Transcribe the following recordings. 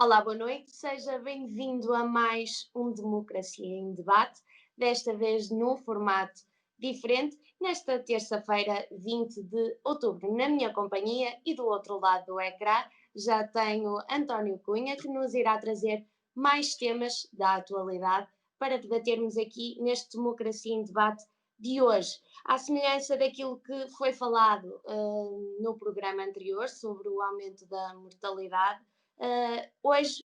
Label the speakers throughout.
Speaker 1: Olá, boa noite. Seja bem-vindo a mais um Democracia em Debate, desta vez num formato diferente, nesta terça-feira, 20 de outubro. Na minha companhia e do outro lado do ecrã já tenho António Cunha, que nos irá trazer mais temas da atualidade para debatermos aqui neste Democracia em Debate de hoje. À semelhança daquilo que foi falado no programa anterior sobre o aumento da mortalidade, hoje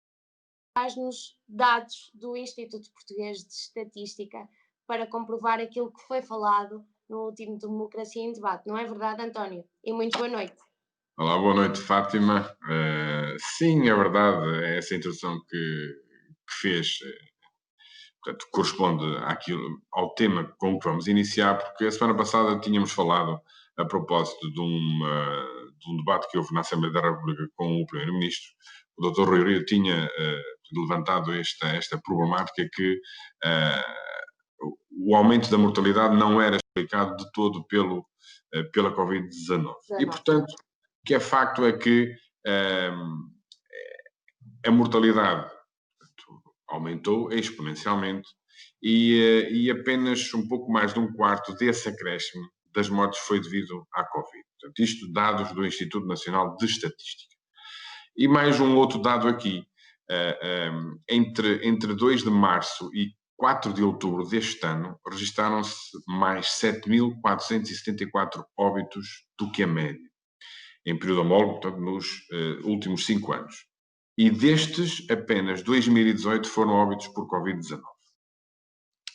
Speaker 1: traz-nos dados do Instituto Português de Estatística para comprovar aquilo que foi falado no último Democracia em Debate. Não é verdade, António? E muito boa noite.
Speaker 2: Olá, boa noite, Fátima. Sim, é verdade, é essa introdução que fez, portanto, corresponde ao tema com que vamos iniciar, porque a semana passada tínhamos falado a propósito de um debate que houve na Assembleia da República com o Primeiro-Ministro. O Dr. Rui Rio tinha levantado esta problemática que o aumento da mortalidade não era explicado de todo pela Covid-19. E, portanto, o que é facto é que a mortalidade aumentou exponencialmente e apenas um pouco mais de um quarto desse acréscimo das mortes foi devido à Covid. Portanto, isto dados do Instituto Nacional de Estatística. E mais um outro dado aqui. Entre 2 de março e 4 de outubro deste ano, registaram-se mais 7.474 óbitos do que a média, em período homólogo, portanto, nos últimos 5 anos. E destes, apenas 2018 foram óbitos por Covid-19.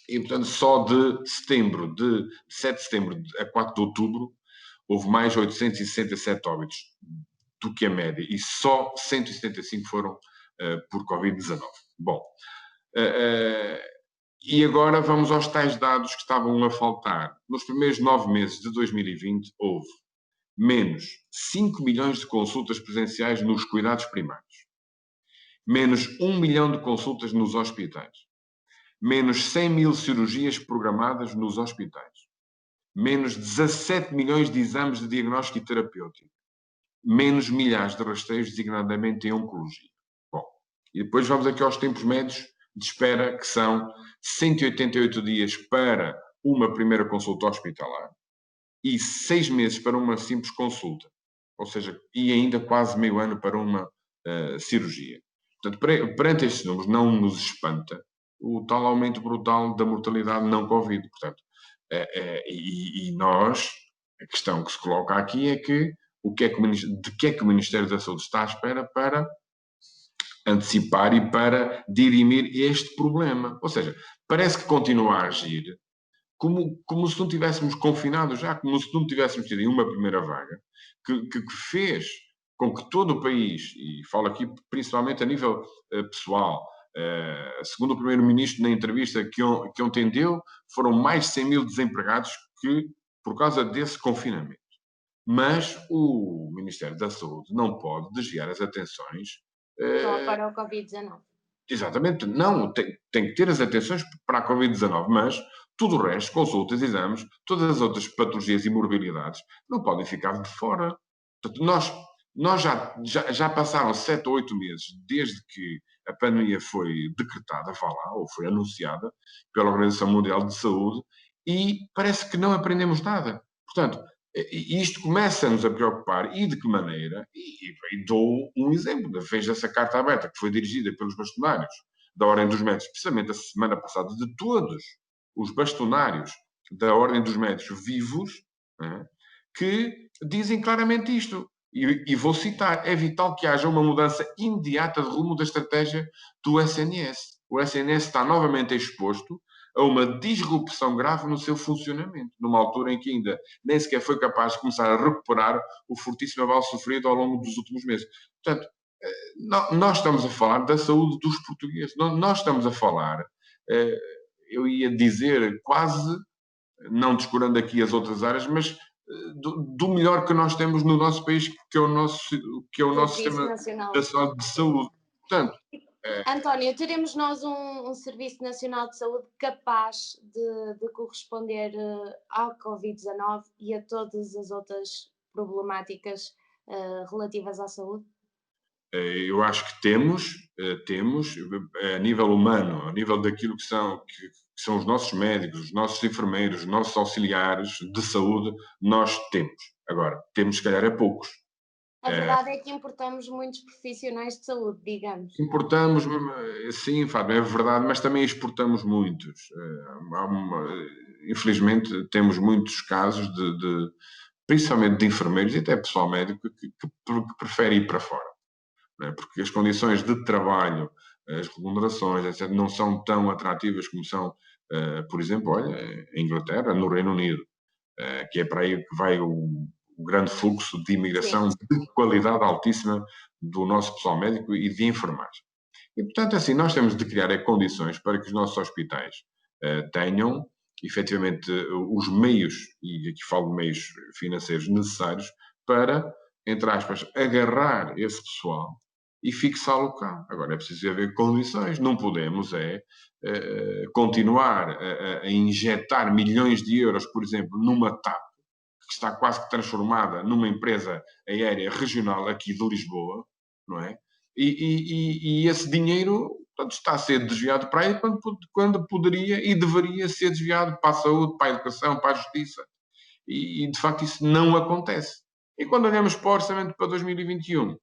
Speaker 2: E, portanto, só de 7 de setembro a 4 de outubro, houve mais 867 óbitos do que a média, e só 175 foram por Covid-19. Bom, e agora vamos aos tais dados que estavam a faltar. Nos primeiros 9 meses de 2020, houve menos 5 milhões de consultas presenciais nos cuidados primários, menos 1 milhão de consultas nos hospitais, menos 100 mil cirurgias programadas nos hospitais, menos 17 milhões de exames de diagnóstico e terapêutico, menos milhares de rastreios, designadamente em oncologia. Bom, e depois vamos aqui aos tempos médios de espera, que são 188 dias para uma primeira consulta hospitalar e 6 meses para uma simples consulta. Ou seja, e ainda quase meio ano para uma cirurgia. Portanto, perante estes números, não nos espanta o tal aumento brutal da mortalidade não Covid. Portanto, nós, a questão que se coloca aqui é que de que é que o Ministério da Saúde está à espera para antecipar e para dirimir este problema. Ou seja, parece que continua a agir como se não tivéssemos confinado já, como se não tivéssemos tido uma primeira vaga, que fez com que todo o país, e falo aqui principalmente a nível pessoal, segundo o Primeiro-Ministro na entrevista que ontem deu, foram mais de 100 mil desempregados por causa desse confinamento. Mas o Ministério da Saúde não pode desviar as atenções.
Speaker 1: Só para o Covid-19.
Speaker 2: Exatamente, não, tem que ter as atenções para a Covid-19, mas tudo o resto, consultas, exames, todas as outras patologias e morbilidades, não podem ficar de fora. Portanto, nós já passaram 7 ou 8 meses desde que a pandemia foi decretada, vá lá, ou foi anunciada pela Organização Mundial de Saúde, e parece que não aprendemos nada. Portanto, isto começa-nos a preocupar, e de que maneira? E dou um exemplo. Veja essa carta aberta que foi dirigida pelos bastonários da Ordem dos Médicos, precisamente a semana passada, de todos os bastonários da Ordem dos Médicos vivos, né, que dizem claramente isto. E vou citar: é vital que haja uma mudança imediata de rumo da estratégia do SNS. O SNS está novamente exposto a uma disrupção grave no seu funcionamento, numa altura em que ainda nem sequer foi capaz de começar a recuperar o fortíssimo abalo sofrido ao longo dos últimos meses. Portanto, nós estamos a falar da saúde dos portugueses. Nós estamos a falar, eu ia dizer quase, não descurando aqui as outras áreas, mas do melhor que nós temos no nosso país, que é o nosso Sistema Nacional de Saúde. Portanto,
Speaker 1: António, teremos nós um Serviço Nacional de Saúde capaz de corresponder ao Covid-19 e a todas as outras problemáticas relativas à saúde?
Speaker 2: Eu acho que temos, a nível humano, a nível daquilo que são os nossos médicos, os nossos enfermeiros, os nossos auxiliares de saúde, nós temos. Agora, temos, se calhar, é poucos.
Speaker 1: A verdade é que importamos muitos profissionais de saúde, digamos.
Speaker 2: Importamos, sim, Fábio, é verdade, mas também exportamos muitos. Infelizmente, temos muitos casos principalmente de enfermeiros e até pessoal médico que prefere ir para fora, não é? Porque as condições de trabalho, as remunerações, etc., não são tão atrativas como são, por exemplo, olha, em Inglaterra, no Reino Unido, que é para aí que vai o grande fluxo de imigração
Speaker 1: Sim.
Speaker 2: de qualidade altíssima do nosso pessoal médico e de enfermagem. E, portanto, assim, nós temos de criar condições para que os nossos hospitais tenham, efetivamente, os meios, e aqui falo de meios financeiros necessários, para, entre aspas, agarrar esse pessoal e fixá-lo cá. Agora, é preciso haver condições. Não podemos continuar a injetar milhões de euros, por exemplo, numa TAP, que está quase que transformada numa empresa aérea regional aqui de Lisboa, não é? E esse dinheiro, portanto, está a ser desviado para aí quando poderia e deveria ser desviado para a saúde, para a educação, para a justiça. De facto, isso não acontece. E quando olhamos para o orçamento para 2021,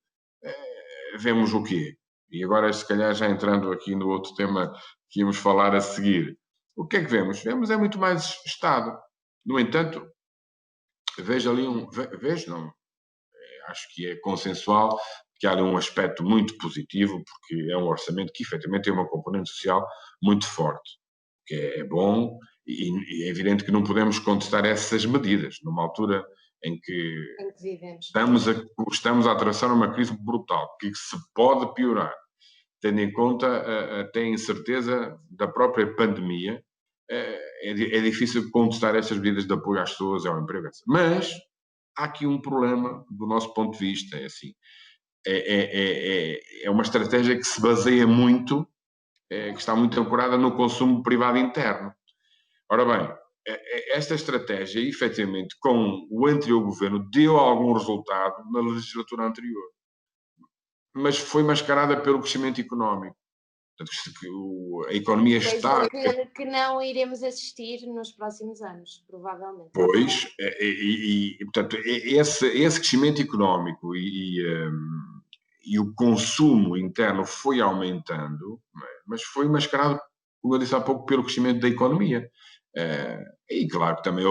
Speaker 2: vemos o quê? E agora, se calhar, já entrando aqui no outro tema que íamos falar a seguir, o que é que vemos? Vemos é muito mais Estado. No entanto, vejo ali vejo, não, acho que é consensual que há ali um aspecto muito positivo, porque é um orçamento que efetivamente tem uma componente social muito forte, que é bom e é evidente que não podemos contestar essas medidas numa altura em que
Speaker 1: vivemos.
Speaker 2: estamos a atravessar uma crise brutal, que se pode piorar, tendo em conta até a incerteza da própria pandemia. É difícil contestar essas medidas de apoio às pessoas e ao emprego. Mas há aqui um problema do nosso ponto de vista. É assim, é uma estratégia que se baseia muito, que está muito ancorada no consumo privado interno. Ora bem, esta estratégia, efetivamente, com o anterior governo, deu algum resultado na legislatura anterior, mas foi mascarada pelo crescimento económico. Portanto, a economia está.
Speaker 1: Coisa que não iremos assistir nos próximos anos, provavelmente.
Speaker 2: Pois, portanto, esse crescimento económico e o consumo interno foi aumentando, mas foi mascarado, como eu disse há pouco, pelo crescimento da economia. E claro que também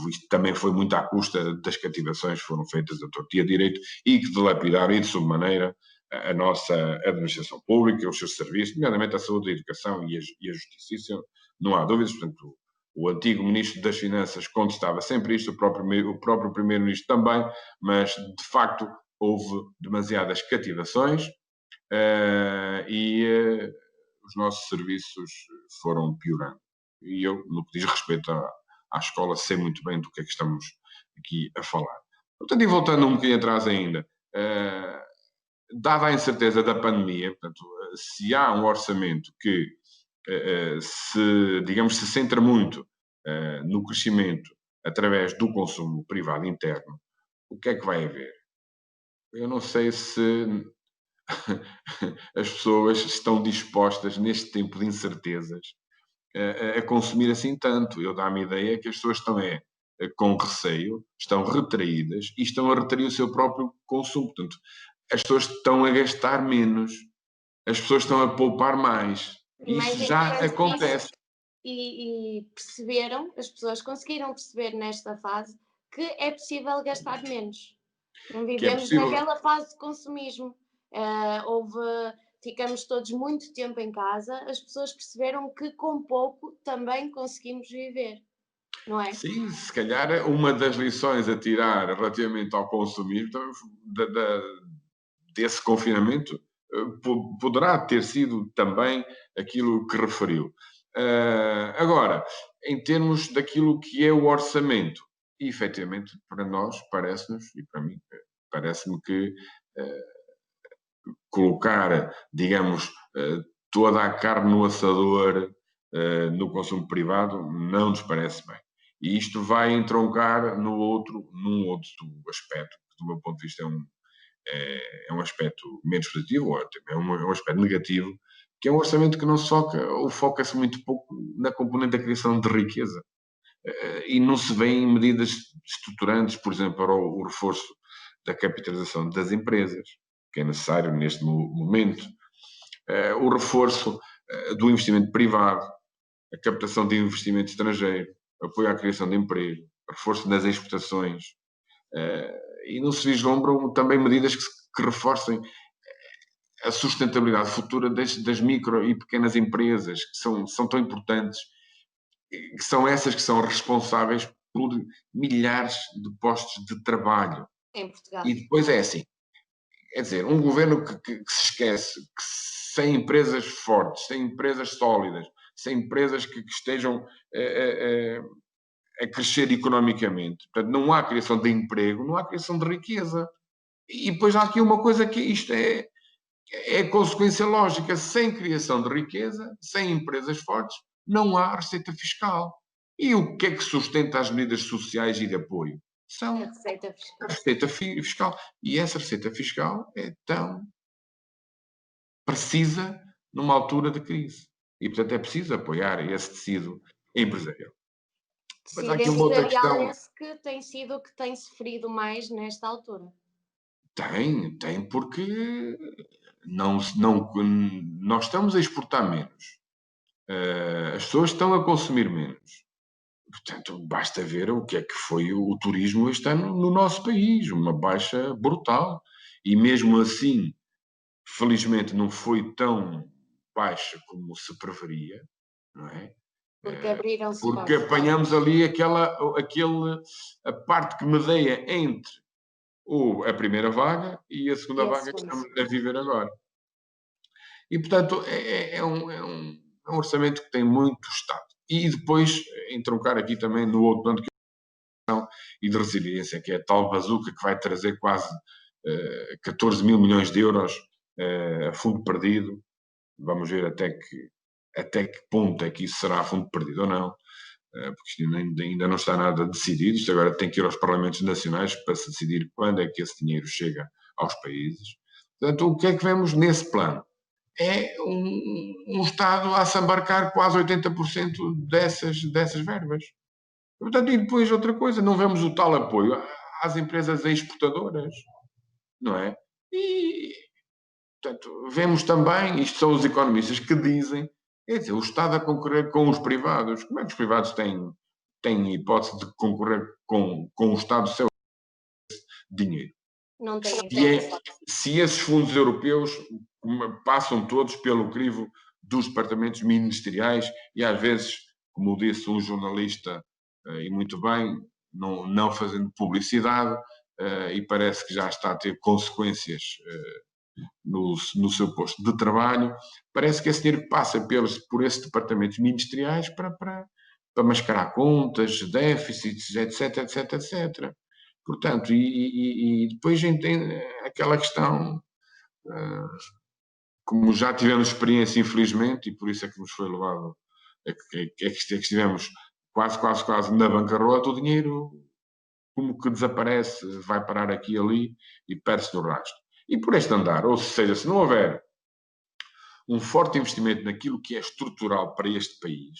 Speaker 2: isto também foi muito à custa das cativações que foram feitas a torto e a direito e que dilapidaram e de submaneira a nossa administração pública, os seus serviços, nomeadamente a saúde, a educação e a justiça. Isso não há dúvidas. Portanto, o antigo Ministro das Finanças contestava sempre isto, o próprio Primeiro-Ministro também, mas de facto houve demasiadas cativações e os nossos serviços foram piorando. E eu, no que diz respeito à escola, sei muito bem do que é que estamos aqui a falar. Portanto, e voltando um bocadinho atrás ainda, dada a incerteza da pandemia, portanto, se há um orçamento que digamos, se centra muito no crescimento através do consumo privado interno, o que é que vai haver? Eu não sei se as pessoas estão dispostas, neste tempo de incertezas, a consumir assim tanto. Eu dá-me a ideia que as pessoas estão com receio, estão retraídas e estão a retrair o seu próprio consumo. Portanto, as pessoas estão a gastar menos, as pessoas estão a poupar mais.
Speaker 1: Mais
Speaker 2: Isso já
Speaker 1: importante que
Speaker 2: acontece.
Speaker 1: isso, e perceberam, as pessoas conseguiram perceber nesta fase que é possível gastar menos. Não
Speaker 2: Que é
Speaker 1: vivemos
Speaker 2: possível.
Speaker 1: naquela fase de consumismo. Ficamos todos muito tempo em casa, as pessoas perceberam que com pouco também conseguimos viver, não é?
Speaker 2: Sim, se calhar uma das lições a tirar relativamente ao consumismo desse confinamento poderá ter sido também aquilo que referiu. Agora, em termos daquilo que é o orçamento, e, efetivamente, para nós, parece-nos, e para mim, parece-me que colocar, digamos, toda a carne no assador no consumo privado não nos parece bem. E isto vai entroncar num outro aspecto, que do meu ponto de vista é um aspecto menos positivo, ou é um aspecto negativo, que é um orçamento que não soca ou foca-se muito pouco na componente da criação de riqueza. E não se vêem medidas estruturantes, por exemplo, para o reforço da capitalização das empresas, que é necessário neste momento, o reforço do investimento privado, a captação de investimento estrangeiro, apoio à criação de emprego, reforço das exportações, e não se vislumbram também medidas que reforcem a sustentabilidade futura das micro e pequenas empresas, que são tão importantes, que são essas que são responsáveis por milhares de postos de trabalho.
Speaker 1: Em Portugal.
Speaker 2: E depois é assim, quer dizer, um governo que se esquece que sem empresas fortes, sem empresas sólidas, sem empresas que estejam a crescer economicamente, portanto, não há criação de emprego, não há criação de riqueza. E depois há aqui uma coisa que isto é consequência lógica. Sem criação de riqueza, sem empresas fortes, não há receita fiscal. E o que é que sustenta as medidas sociais e de apoio? São
Speaker 1: A receita fiscal.
Speaker 2: a receita fiscal. E essa receita fiscal é tão precisa numa altura de crise. E, portanto, é preciso apoiar esse tecido empresarial. Mas há
Speaker 1: Tecido
Speaker 2: aqui uma outra
Speaker 1: empresarial
Speaker 2: questão.
Speaker 1: esse que tem sido o que tem sofrido mais nesta altura.
Speaker 2: Tem, porque nós estamos a exportar menos. As pessoas estão a consumir menos. Portanto, basta ver o que é que foi o turismo este ano no nosso país, uma baixa brutal. E mesmo assim, felizmente, não foi tão baixa como se preveria, não é?
Speaker 1: Porque abriram-se
Speaker 2: Porque
Speaker 1: portas.
Speaker 2: apanhamos ali a parte que medeia entre a primeira vaga e a segunda
Speaker 1: E a
Speaker 2: vaga que
Speaker 1: segunda.
Speaker 2: estamos a viver agora. E, portanto, é um orçamento que tem muito Estado. E depois, entroncar aqui também no outro plano e de resiliência, que é a tal bazuca que vai trazer quase 14 mil milhões de euros a fundo perdido. Vamos ver até que ponto é que isso será a fundo perdido ou não, porque isto ainda não está nada decidido. Isto agora tem que ir aos parlamentos nacionais para se decidir quando é que esse dinheiro chega aos países. Portanto, o que é que vemos nesse plano? É um Estado a se embarcar quase 80% dessas verbas. Portanto, e depois outra coisa, não vemos o tal apoio às empresas exportadoras, não é? E, portanto, vemos também, isto são os economistas que dizem, quer dizer, o Estado a concorrer com os privados. Como é que os privados têm hipótese de concorrer com o Estado seu dinheiro?
Speaker 1: Não tem
Speaker 2: Se esses fundos europeus passam todos pelo crivo dos departamentos ministeriais e às vezes, como disse um jornalista, e muito bem, não fazendo publicidade, e parece que já está a ter consequências no seu posto de trabalho, parece que esse dinheiro passa por esses departamentos ministeriais para mascarar contas, déficits, etc, etc, etc. Portanto, e depois tem aquela questão, como já tivemos experiência, infelizmente, e por isso é que nos foi levado, que estivemos quase na bancarrota, o dinheiro como que desaparece, vai parar aqui e ali e perde-se no rastro. E por este andar, ou seja, se não houver um forte investimento naquilo que é estrutural para este país,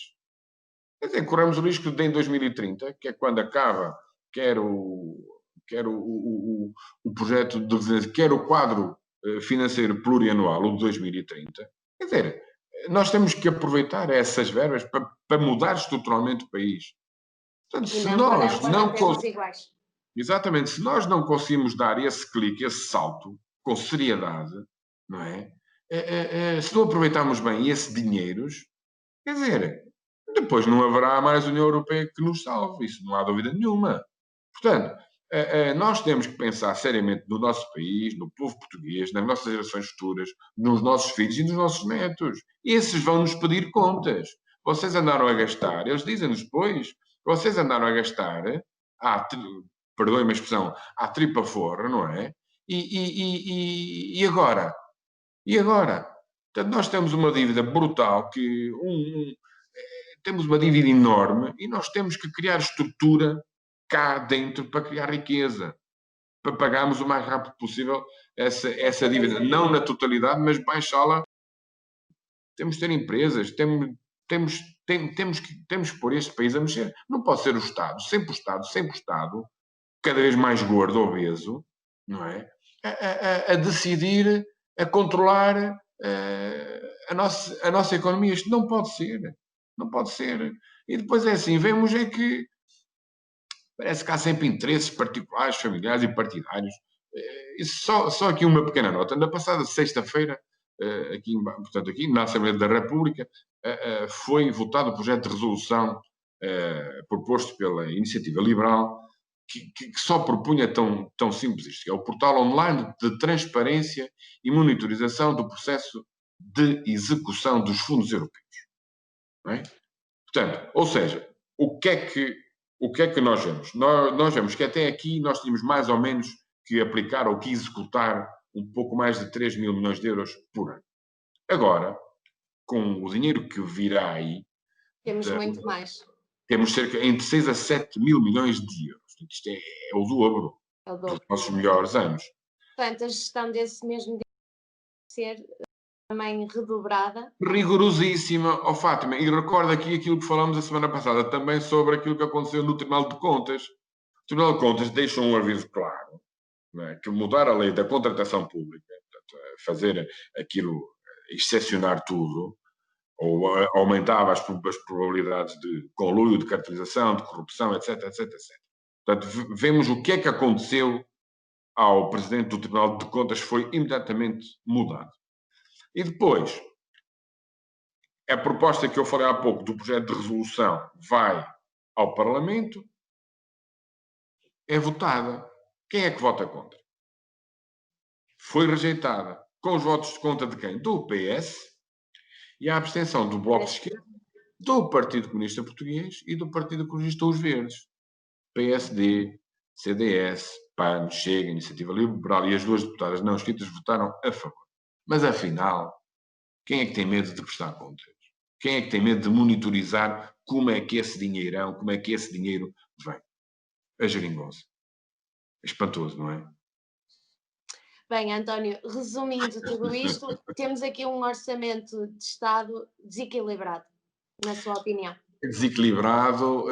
Speaker 2: quer dizer, corremos o risco de em 2030, que é quando acaba quer o projeto de resiliência, quer o quadro financeiro plurianual, o de 2030, quer dizer, nós temos que aproveitar essas verbas para mudar estruturalmente o país. Portanto, se nós exatamente, se nós não conseguimos dar esse clique, esse salto, com seriedade, não é? Se não aproveitarmos bem esses dinheiros, quer dizer, depois não haverá mais União Europeia que nos salve, isso não há dúvida nenhuma. Portanto, nós temos que pensar seriamente no nosso país, no povo português, nas nossas gerações futuras, nos nossos filhos e nos nossos netos. Esses vão nos pedir contas. Vocês andaram a gastar, eles dizem-nos depois, vocês andaram a gastar, perdoem-me a expressão, à tripa forra, não é? E agora? E agora? Portanto, nós temos uma dívida brutal, temos uma dívida enorme e nós temos que criar estrutura cá dentro para criar riqueza. para pagarmos o mais rápido possível essa dívida. Não na totalidade, mas baixá-la. Temos de ter empresas, temos que pôr este país a mexer. Não pode ser o Estado, sempre o Estado, cada vez mais gordo, obeso, não é? A decidir, a controlar a nossa economia. Isto não pode ser. Não pode ser. E depois é assim, vemos é que parece que há sempre interesses particulares, familiares e partidários. Só aqui uma pequena nota. Na passada sexta-feira, portanto, aqui na Assembleia da República, foi votado o projeto de resolução proposto pela Iniciativa Liberal, que só propunha tão simples isto, que é o portal online de transparência e monitorização do processo de execução dos fundos europeus. Não é? Portanto, ou seja, o que é que nós vemos? Nós vemos que até aqui nós tínhamos mais ou menos que aplicar ou que executar um pouco mais de 3 mil milhões de euros por ano. Agora, com o dinheiro que virá aí,
Speaker 1: temos muito mais.
Speaker 2: Temos cerca entre 6 a 7 mil milhões de euros. Isto é o dobro dos nossos melhores anos.
Speaker 1: Portanto, a gestão desse mesmo dinheiro deve ser também redobrada.
Speaker 2: Rigorosíssima, Fátima. E recordo aqui aquilo que falamos a semana passada, também sobre aquilo que aconteceu no Tribunal de Contas. O Tribunal de Contas deixa um aviso claro, não é? Que mudar a lei da contratação pública, portanto, fazer aquilo, excepcionar tudo, ou aumentava as probabilidades de conluio, de cartelização, de corrupção, etc, etc, etc. Portanto, vemos o que é que aconteceu ao Presidente do Tribunal de Contas, foi imediatamente mudado. E depois, a proposta que eu falei há pouco do projeto de resolução vai ao Parlamento, é votada. Quem é que vota contra? Foi rejeitada. Com os votos de conta de quem? Do PS e a abstenção do Bloco de Esquerda, do Partido Comunista Português e do Partido Ecologista Os Verdes. PSD, CDS, PAN, Chega, Iniciativa Liberal e as duas deputadas não escritas votaram a favor. Mas, afinal, quem é que tem medo de prestar contas? Quem é que tem medo de monitorizar como é que esse dinheirão, como é que esse dinheiro vem? A geringonça. É espantoso, não é?
Speaker 1: Bem, António, resumindo tudo isto, temos aqui um orçamento de Estado desequilibrado, na sua opinião.
Speaker 2: Desequilibrado,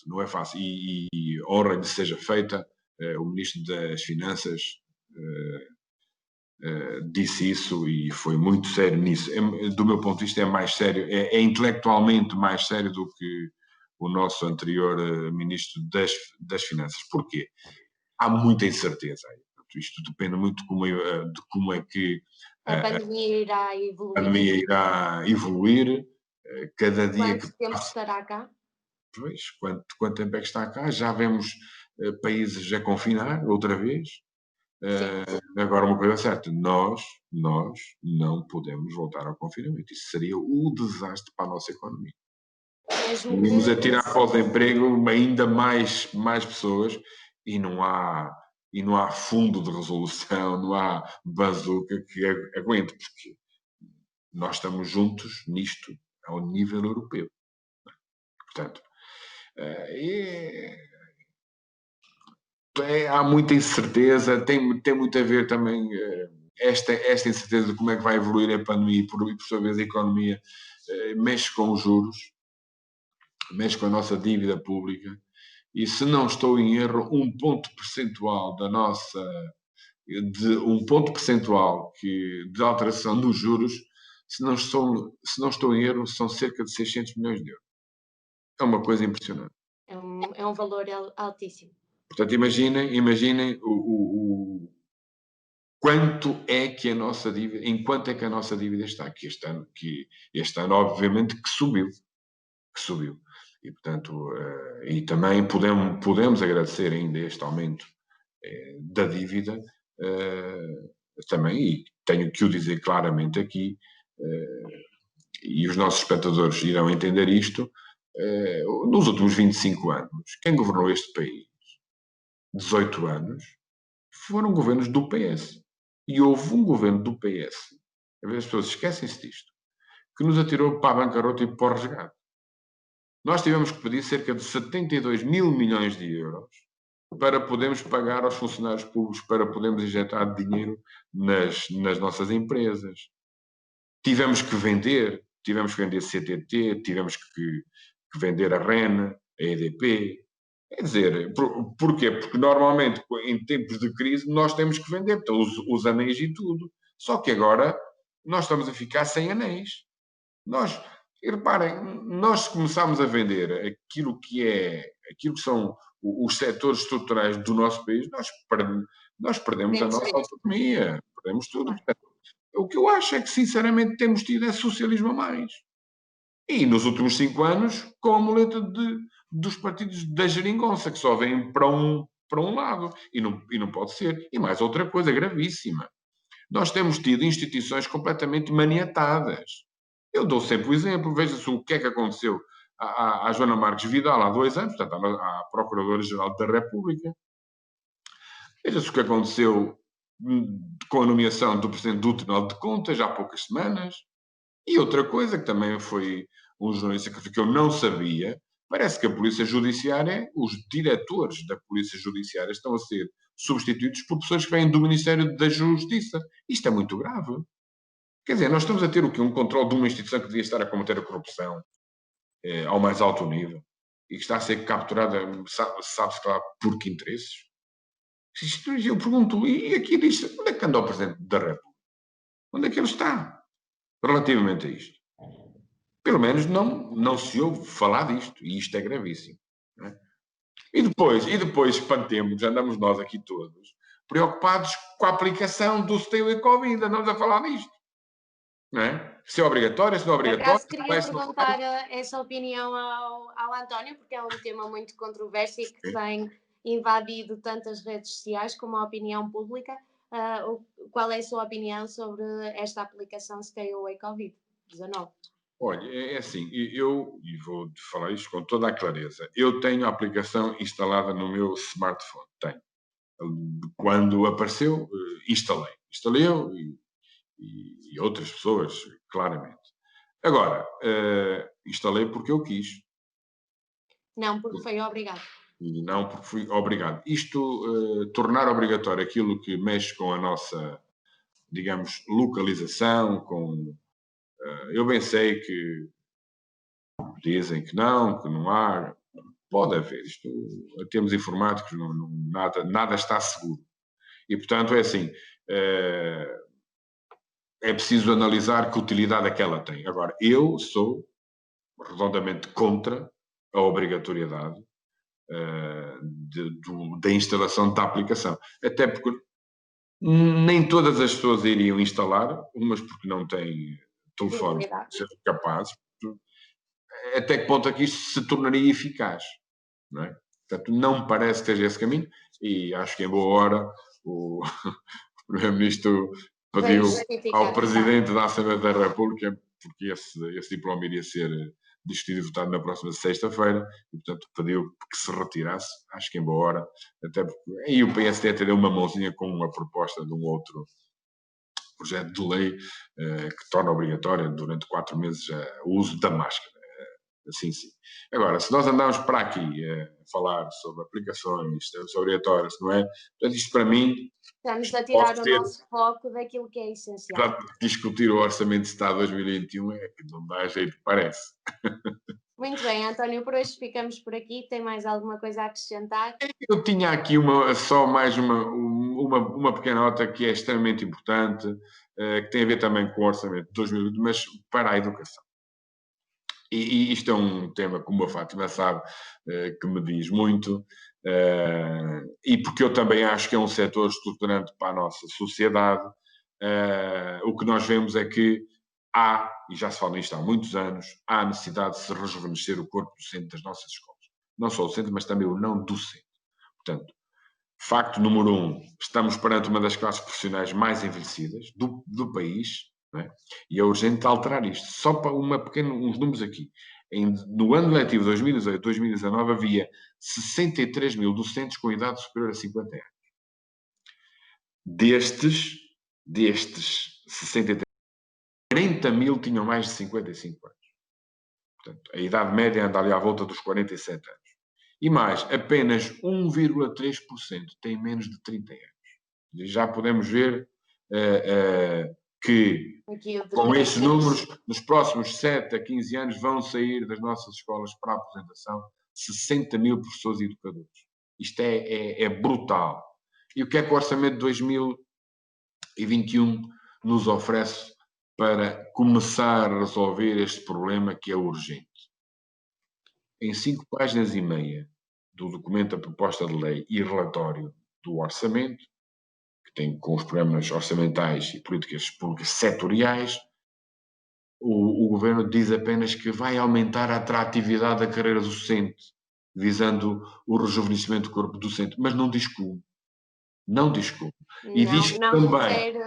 Speaker 2: não é fácil. E honra-lhe seja feita, o Ministro das Finanças disse isso e foi muito sério nisso. Do meu ponto de vista, é mais sério, é intelectualmente mais sério do que o nosso anterior Ministro das Finanças. Porquê? Há muita incerteza aí. Isto depende muito de como é que
Speaker 1: a pandemia irá evoluir.
Speaker 2: A pandemia irá evoluir. Cada dia
Speaker 1: quanto tempo estará cá?
Speaker 2: Pois, quanto tempo é que está cá? Já vemos países a confinar outra vez. Agora, uma coisa certa, nós não podemos voltar ao confinamento. Isso seria o desastre para a nossa economia. Vamos a tirar para o desemprego ainda mais pessoas e não há fundo de resolução, não há bazuca que aguente, porque nós estamos juntos nisto ao nível europeu. Portanto, há muita incerteza, tem muito a ver também esta incerteza de como é que vai evoluir a pandemia e, por sua vez, a economia mexe com os juros, mexe com a nossa dívida pública, e se não estou em erro, um ponto percentual de alteração nos juros, se não estou em erro, são cerca de 600 milhões de euros. É uma coisa impressionante.
Speaker 1: É um valor altíssimo.
Speaker 2: Portanto, imaginem o quanto é que a nossa dívida, em quanto é que a nossa dívida está, que este ano obviamente que subiu. E, portanto, e também podemos agradecer ainda este aumento da dívida, também, e tenho que o dizer claramente aqui, e os nossos espectadores irão entender isto, nos últimos 25 anos, quem governou este país, 18 anos, foram governos do PS. E houve um governo do PS, as pessoas esquecem-se disto, que nos atirou para a bancarrota e para o resgate. Nós tivemos que pedir cerca de 72 mil milhões de euros para podermos pagar aos funcionários públicos, para podermos injetar dinheiro nas nossas empresas. Tivemos que vender CTT, tivemos que vender a REN, a EDP. Quer dizer, porquê? Porque normalmente, em tempos de crise, nós temos que vender então, os anéis e tudo. Só que agora nós estamos a ficar sem anéis. E reparem, nós começámos a vender aquilo que são os setores estruturais do nosso país, nós perdemos a nossa autonomia, perdemos tudo. Portanto, o que eu acho é que, sinceramente, temos tido é socialismo a mais. E nos últimos 5 anos, com a muleta dos partidos da geringonça, que só vêm para um lado. E não pode ser. E mais outra coisa gravíssima. Nós temos tido instituições completamente maniatadas. Eu dou sempre o exemplo. Veja-se o que é que aconteceu à Joana Marques Vidal há 2 anos, portanto, à Procuradora-Geral da República. Veja-se o que aconteceu com a nomeação do Presidente do Tribunal de Contas há poucas semanas. E outra coisa que também foi um jornalista que eu não sabia, parece que a Polícia Judiciária, os diretores da Polícia Judiciária estão a ser substituídos por pessoas que vêm do Ministério da Justiça. Isto é muito grave. Quer dizer, nós estamos a ter o quê? Um controle de uma instituição que devia estar a combater a corrupção ao mais alto nível e que está a ser capturada, sabe-se lá, por que interesses? Eu pergunto, e aqui diz, onde é que anda o Presidente da República? Onde é que ele está relativamente a isto? Pelo menos não se ouve falar disto, e isto é gravíssimo. Não é? E depois espantemos, andamos nós aqui todos, preocupados com a aplicação do Stay e Covid, andamos a falar disto. Não é? Se é obrigatório, se não é
Speaker 1: Por
Speaker 2: obrigatório.
Speaker 1: acaso queria perguntar essa opinião ao António, porque é um tema muito controverso e que tem invadido tanto as redes sociais como a opinião pública. Qual é a sua opinião sobre esta aplicação Stay Away Covid-19?
Speaker 2: Olha, é assim, e vou falar isto com toda a clareza, eu tenho a aplicação instalada no meu smartphone, tenho. Quando apareceu, instalei eu e outras pessoas, claramente. Agora, instalei porque eu quis.
Speaker 1: Não, porque foi obrigado.
Speaker 2: E não porque fui obrigado. Isto, tornar obrigatório aquilo que mexe com a nossa, digamos, localização, eu bem sei que dizem que não há. Pode haver. Isto, temos informáticos, nada está seguro. E, portanto, é assim, é preciso analisar que utilidade é que ela tem. Agora, eu sou redondamente contra a obrigatoriedade da instalação da aplicação. Até porque nem todas as pessoas iriam instalar, umas porque não têm telefones capazes. Até que ponto é que isto se tornaria eficaz? Não é? Portanto, não me parece que esteja esse caminho e acho que em boa hora o Primeiro-Ministro pediu ao Presidente da Assembleia da República, porque esse diploma iria ser discutido e votado na próxima sexta-feira, e portanto pediu que se retirasse, acho que em boa hora, até porque aí o PSD até deu uma mãozinha com uma proposta de um outro projeto de lei que torna obrigatório durante 4 meses o uso da máscara. Assim, sim. Agora, se nós andarmos para aqui a falar sobre aplicações, sobre obrigatórias, não é? Portanto, isto para mim...
Speaker 1: Estamos a tirar o nosso foco daquilo que é essencial.
Speaker 2: Para discutir o Orçamento de Estado 2021 é que não dá jeito, parece.
Speaker 1: Muito bem, António, por hoje ficamos por aqui. Tem mais alguma coisa a acrescentar?
Speaker 2: Eu tinha aqui só mais uma pequena nota que é extremamente importante, que tem a ver também com o Orçamento de 2020, mas para a educação. E isto é um tema, como a Fátima sabe, que me diz muito, e porque eu também acho que é um setor estruturante para a nossa sociedade. O que nós vemos é que há, e já se fala nisto há muitos anos, há a necessidade de se rejuvenescer o corpo docente das nossas escolas. Não só o docente, mas também o não docente. Portanto, facto número 1, estamos perante uma das classes profissionais mais envelhecidas do país, não é? E é urgente alterar isto. Só para uns números aqui. No ano letivo 2018-2019 havia 63 mil docentes com idade superior a 50 anos. Destes 63, 40 mil tinham mais de 55 anos. Portanto, a idade média anda ali à volta dos 47 anos. E mais, apenas 1,3% têm menos de 30 anos. Já podemos ver que com estes números, nos próximos 7 a 15 anos, vão sair das nossas escolas para a aposentação 60 mil professores e educadores. Isto é brutal. E o que é que o Orçamento de 2021 nos oferece para começar a resolver este problema que é urgente? Em 5 páginas e meia do documento da proposta de lei e relatório do orçamento, que tem com os programas orçamentais e políticas públicas setoriais, o governo diz apenas que vai aumentar a atratividade da carreira docente, visando o rejuvenescimento do corpo docente, mas não diz como. Não diz como. E diz que
Speaker 1: não
Speaker 2: também...
Speaker 1: refere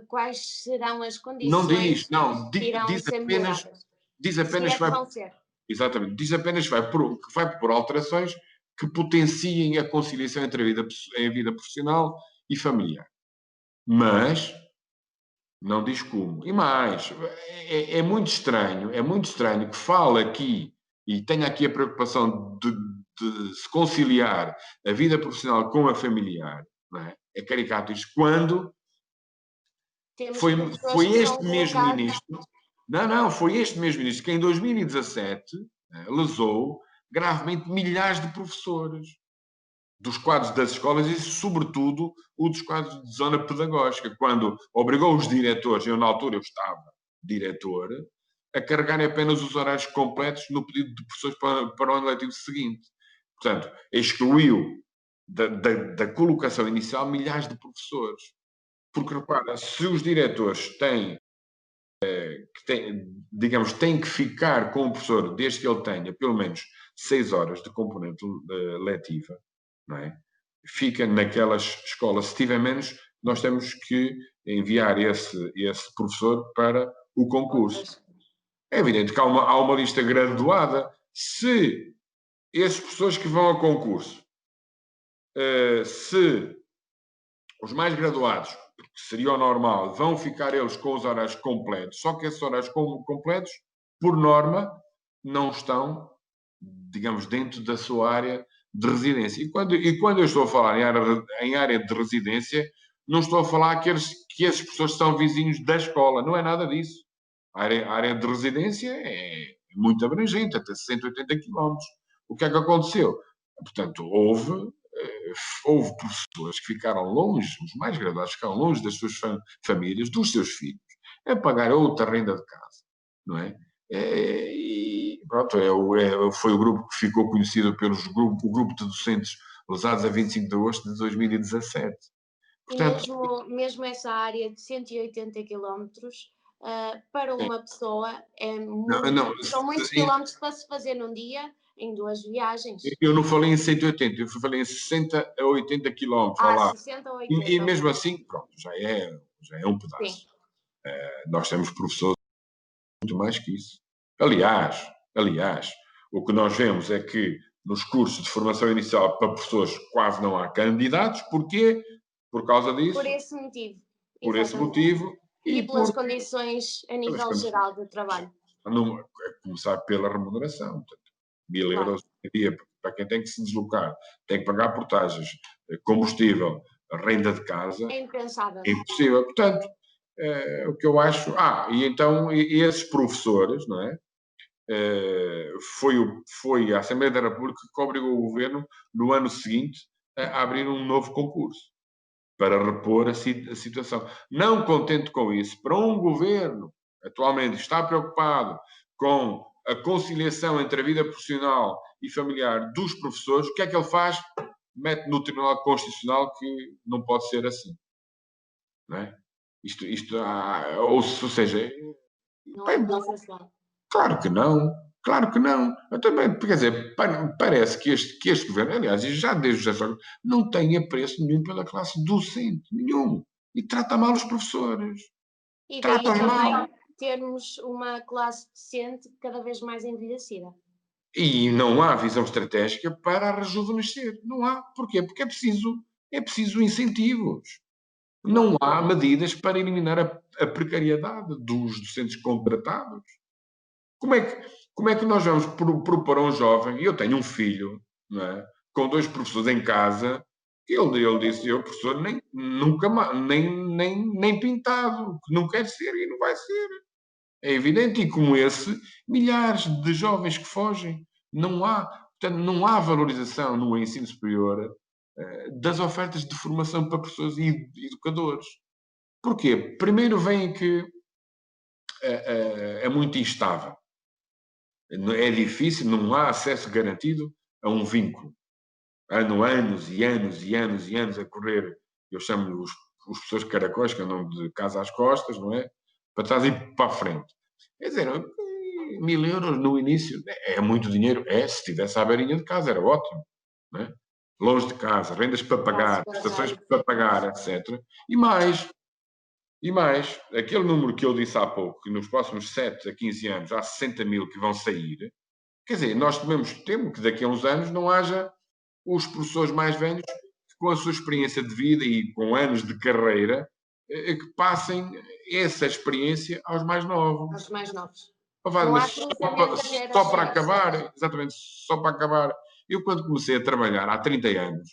Speaker 1: quais serão as
Speaker 2: Não diz,
Speaker 1: condições
Speaker 2: não.
Speaker 1: que irão ser melhoradas.
Speaker 2: Diz apenas
Speaker 1: que vão ser.
Speaker 2: Exatamente. Diz apenas que vai propor alterações que potenciem a conciliação entre a vida profissional e familiar. Mas não diz como. E mais, é muito estranho que fale aqui e tenha aqui a preocupação de se conciliar a vida profissional com a familiar, não é? É caricato isto, quando foi este mesmo ministro, foi este mesmo ministro que em 2017 lesou gravemente milhares de professores dos quadros das escolas e, sobretudo, o dos quadros de zona pedagógica, quando obrigou os diretores, eu na altura eu estava diretor, a carregarem apenas os horários completos no pedido de professores para o ano letivo seguinte. Portanto, excluiu da colocação inicial milhares de professores. Porque, repara, se os diretores têm que ficar com o professor desde que ele tenha pelo menos 6 horas de componente letiva, não é? Fica naquelas escolas. Se tiver menos, nós temos que enviar esse professor para o concurso. É evidente que há uma lista graduada. Se esses professores que vão a concurso, se os mais graduados, que seria o normal, vão ficar eles com os horários completos, só que esses horários completos, por norma, não estão, digamos, dentro da sua área de residência. E quando eu estou a falar em área de residência, não estou a falar que esses professores são vizinhos da escola, não é nada disso. A área de residência é muito abrangente, até 180 km. O que é que aconteceu? Portanto, houve professores que ficaram longe, os mais graduados ficaram longe das suas famílias, dos seus filhos, a pagar outra renda de casa, não é? E pronto, foi o grupo que ficou conhecido o grupo de docentes lesados a 25 de agosto de 2017.
Speaker 1: Portanto, mesmo essa área de 180 km, para uma pessoa são muitos quilómetros para se fazer num dia, em 2 viagens.
Speaker 2: Eu não falei em 180, eu falei em 60 a 80 quilómetros.
Speaker 1: 60 a 80.
Speaker 2: E mesmo assim, pronto, já é um pedaço. Nós temos professores muito mais que isso. Aliás, o que nós vemos é que nos cursos de formação inicial para professores quase não há candidatos. Porquê? Por causa disso.
Speaker 1: Por esse motivo.
Speaker 2: Por esse motivo.
Speaker 1: E pelas condições a nível geral de trabalho.
Speaker 2: A começar pela remuneração. Portanto, 1.000 euros por dia para quem tem que se deslocar, tem que pagar portagens, combustível, renda de casa.
Speaker 1: É impensável.
Speaker 2: É impossível. Portanto, o que eu acho... e então esses professores, não é? Foi a Assembleia da República que obrigou o governo, no ano seguinte, a abrir um novo concurso para repor a situação. Não contente com isso, para um governo atualmente está preocupado com a conciliação entre a vida profissional e familiar dos professores, o que é que ele faz? Mete no Tribunal Constitucional que não pode ser assim. Não é? Ou seja...
Speaker 1: Não é concessão.
Speaker 2: Claro que não. Claro que não. Também, quer dizer, parece que este governo, aliás, já desde o José não tem apreço nenhum pela classe docente. Nenhum. E trata mal os professores.
Speaker 1: E daí também termos uma classe docente cada vez mais envelhecida.
Speaker 2: E não há visão estratégica para a rejuvenescer. Não há. Porquê? Porque é preciso incentivos. Não há medidas para eliminar a precariedade dos docentes contratados. Como é que nós vamos propor a um jovem, e eu tenho um filho, não é? Com 2 professores em casa, ele disse, eu professor, nunca mais, nem pintado, que não quer ser e não vai ser. É evidente, e como esse, milhares de jovens que fogem. Portanto, não há valorização no ensino superior das ofertas de formação para professores e educadores. Porquê? Primeiro vem que é muito instável. É difícil, não há acesso garantido a um vínculo. Andam anos e anos e anos e anos a correr, eu chamo os professores caracóis, que andam de casa às costas, não é? Para trás e para a frente. Quer dizer, 1.000 euros no início é muito dinheiro. Se tivesse à beirinha de casa, era ótimo. Não é? Longe de casa, rendas para pagar, prestações para pagar, etc. E mais, aquele número que eu disse há pouco, que nos próximos 7 a 15 anos há 60 mil que vão sair, quer dizer, nós temo que daqui a uns anos não haja os professores mais velhos que, com a sua experiência de vida e com anos de carreira, que passem essa experiência aos mais novos.
Speaker 1: Aos mais novos.
Speaker 2: Mas só para acabar, exatamente, só para acabar, eu quando comecei a trabalhar há 30 anos,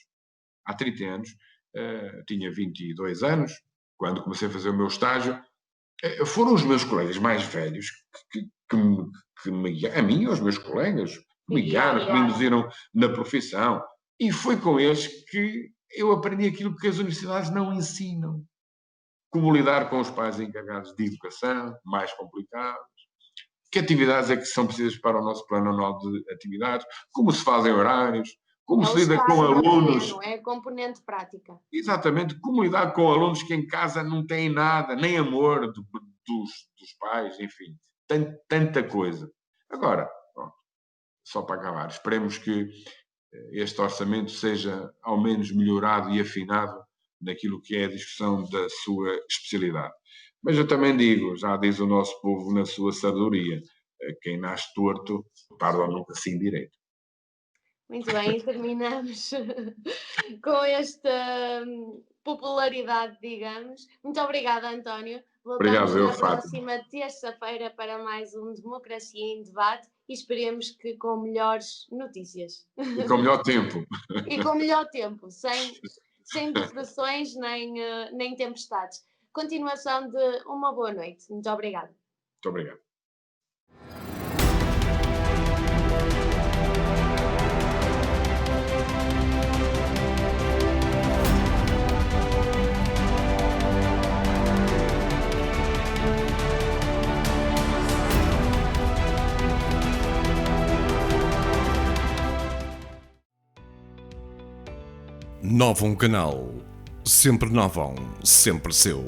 Speaker 2: tinha 22 anos, quando comecei a fazer o meu estágio, foram os meus colegas mais velhos que me, a mim e aos meus colegas, que me guiaram, que me induziram na profissão. E foi com eles que eu aprendi aquilo que as universidades não ensinam. Como lidar com os pais encarregados de educação, mais complicados. Que atividades é que são precisas para o nosso plano anual de atividades? Como se fazem horários? Como se lida com alunos?
Speaker 1: Não é componente prática.
Speaker 2: Exatamente. Como lidar com alunos que em casa não têm nada, nem amor dos pais, enfim. Tanta coisa. Agora, pronto, só para acabar, esperemos que este orçamento seja ao menos melhorado e afinado naquilo que é a discussão da sua especialidade. Mas eu também digo, já diz o nosso povo na sua sabedoria, quem nasce torto, pardo nunca se endireita.
Speaker 1: Muito bem, e terminamos com esta popularidade, digamos. Muito obrigada, António. Voltamos na próxima terça-feira para mais um Democracia em Debate e esperemos que com melhores notícias.
Speaker 2: E com melhor tempo.
Speaker 1: E com melhor tempo, sem depressões nem tempestades. Continuação de uma boa noite. Muito obrigada.
Speaker 2: Muito obrigado.
Speaker 3: Novum Canal. Sempre novão, sempre seu.